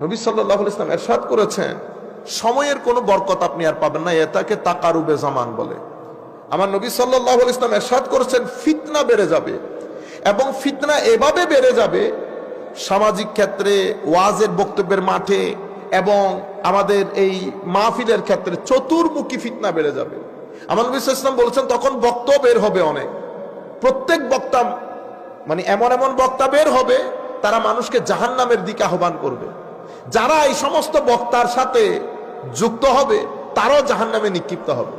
নবী সাল্লাল্লাহু আলাইহি ওয়াসাল্লাম ইরশাদ করেছেন, সময়ের কোনো বরকত আপনি আর পাবেন না, এটাকে তাকারুবে জামান বলে। আমার নবী সাল্লাল্লাহু আলাইহি ওয়াসাল্লাম ইরশাদ করেছেন, ফিতনা বেড়ে যাবে, এবং ফিতনা এভাবে বেড়ে যাবে সামাজিক ক্ষেত্রে, ওয়াজের বক্তব্যের মাঠে এবং আমাদের এই মাহফিলের ক্ষেত্রে চতুর্মুখী ফিতনা বেড়ে যাবে। আমার নবী সাল্লাল্লাহু আলাইহি ওয়াসাল্লাম বলেছেন, তখন বক্তব্য বের হবে অনেক, প্রত্যেক বক্তা মানে এমন এমন বক্তা বের হবে, তারা মানুষকে জাহান্নামের দিকে আহ্বান করবে। যারা এই সমস্ত বক্তার সাথে যুক্ত হবে তারাও জাহান্নামে নিক্ষিপ্ত হবে।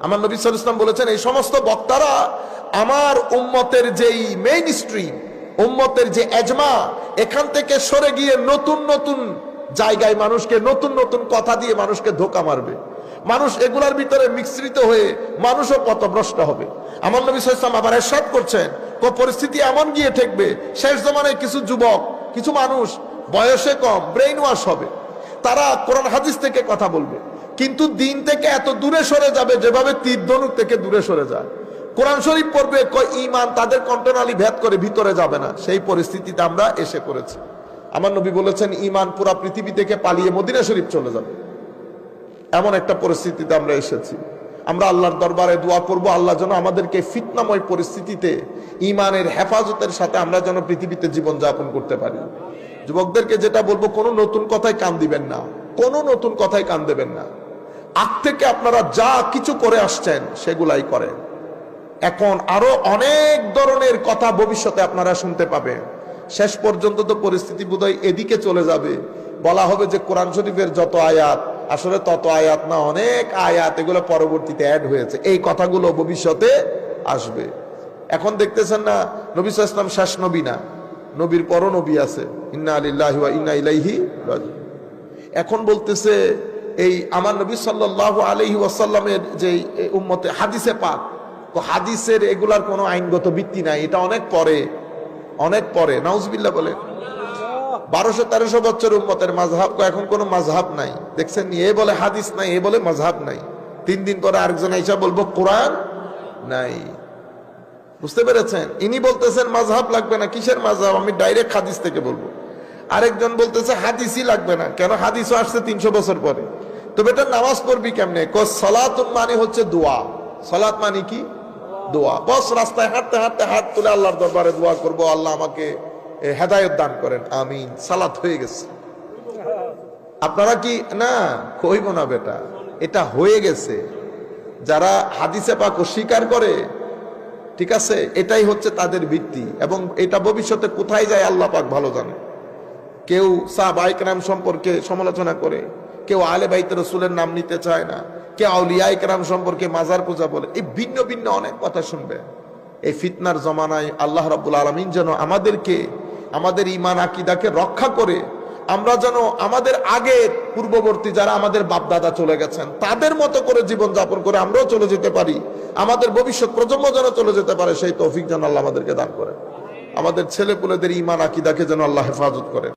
আমার নবী সাল্লাল্লাহু আলাইহি ওয়াসাল্লাম বলেছেন, এই সমস্ত বক্তারা আমার উম্মতের যেই মেইন স্ট্রিম, উম্মতের যে এজমা, এখান থেকে সরে গিয়ে নতুন নতুন জায়গায় মানুষকে নতুন নতুন কথা দিয়ে মানুষকে ধোঁকা মারবে। মানুষ এগুলার ভিতরে মিশ্রিত হয়ে মানুষও পথভ্রষ্ট হবে। আমার নবী সাল্লাল্লাহু আলাইহি ওয়াসাল্লাম আবার ইরশাদ করছেন, পরিস্থিতি এমন গিয়ে ঠেকবে, শেষ জমানায় কিছু যুবক, কিছু মানুষ বয়সে কম, ব্রেইন ওয়াশ হবে, তারা কোরআন হাদিস থেকে কথা বলবে, কিন্তু দিন থেকে এত দূরে সরে যাবে যেভাবে তীর ধনুক থেকে দূরে সরে যায়। কোরআন শরীফ পড়বে, ঈমান তাদের কণ্ঠনালী ভেদ করে ভিতরে যাবে না। সেই পরিস্থিতিতে আমরা এসে পড়েছি। আমার নবী বলেছেন, ঈমান পুরো পৃথিবী থেকে পালিয়ে মদিনা শরীফ চলে যাবে। এমন একটা পরিস্থিতিতে আমরা এসেছি। আমরা আল্লাহর দরবারে দোয়া করব, আল্লাহ যেন আমাদেরকে ফিতনাময় পরিস্থিতিতে ঈমানের হেফাজতের সাথে আমরা যেন পৃথিবীতে জীবন যাপন করতে পারি। যুবকদেরকে যেটা বলবো, কোনো নতুন কথায় কান দিবেন না, কোনো নতুন কথায় কান দেবেন না। আগ থেকে আপনারা যা কিছু করে আসছেন সেগুলাই করেন। এখন আরো অনেক ধরনের কথা ভবিষ্যতে আপনারা শুনতে পাবেন। শেষ পর্যন্ত তো পরিস্থিতি বোধহয় এদিকে চলে যাবে, বলা হবে যে কোরআন শরীফের যত আয়াত, আসলে তত আয়াত না, অনেক আয়াত এগুলো পরবর্তীতে অ্যাড হয়েছে। এই কথাগুলো ভবিষ্যতে আসবে। এখন দেখতেছেন না, নবী সাল্লাল্লাহু আলাইহি ওয়াসাল্লাম শেষ নবী না, নবীর পরও নবী আছে, ইন্না লিল্লাহি ওয়া ইন্না ইলাইহি রাজিউন। এখন বলতেছে, এই আমার নবী সাল্লাল্লাহু আলাইহি ওয়াসাল্লামের যে উম্মতে হাদিসে পাক, হাদিসের এগুলার কোনো আইনগত ভিত্তি নাই, এটা অনেক পরে, অনেক পরে। নাউজুবিল্লাহ বলে 1200-1300 বছর উম্মতের মাযহাব, এখন কোনো মাযহাব নাই। দেখছেন, এ বলে হাদিস নাই, এ বলে মাযহাব নাই। 3 দিন পরে আরেকজন আইসা বলবো কোরআন নাই। বুঝতে পেরেছেন? ইনি বলতেছেন মাযহাব লাগবে না, কিসের মাযহাব, আমি ডাইরেক্ট হাদিস থেকে বলবো। আরেকজন বলতেছে হাদিসই লাগবে না, কেন, হাদিসও আসছে 300 বছর পরে। তো বেটা নামাজ পড়বি কেমনে? সালাতুন মানে হচ্ছে দোয়া। সালাত মানে কি? দোয়া। বস রাস্তায় হাঁটতে হাঁটতে হাত তুলে আল্লাহর দরবারে দোয়া করবো, আল্লাহ আমাকে হেদায়েত দান করেন, আমিন, সালাত হয়ে গেছে। আপনারা কি না কইব না বেটা, এটা হয়ে গেছে। যারা হাদিসে পাক অস্বীকার করে, ঠিক আছে, এটাই হচ্ছে তাদের ভিত্তি, এবং এটা ভবিষ্যতে কোথায় যায় আল্লাহ পাক ভালো জানে। কেউ সাহাবায়ে কেরাম সম্পর্কে সমালোচনা করে, কেউ আলে বাইতে রাসূলের নাম নিতে চায় না, কেউ আউলিয়ায়ে কেরাম সম্পর্কে মাজার পূজা বলে, এই ভিন্ন ভিন্ন অনেক কথা শুনবে। এই ফিতনার জমানায় আল্লাহ রাব্বুল আলামিন যেন আমাদেরকে, আমাদের ঈমান আকীদাকে রক্ষা করে, আমরা যেন আমাদের আগের পূর্ববর্তী যারা আমাদের বাপদাদা চলে গেছেন তাদের মতো করে জীবন যাপন করে আমরাও চলে যেতে পারি, আমাদের ভবিষ্যৎ প্রজন্ম যেন চলে যেতে পারে, সেই তৌফিক যেন আল্লাহ আমাদেরকে দান করেন। আমাদের ছেলেপুলেদের ঈমান আকীদাকে যেন আল্লাহ হেফাজত করেন।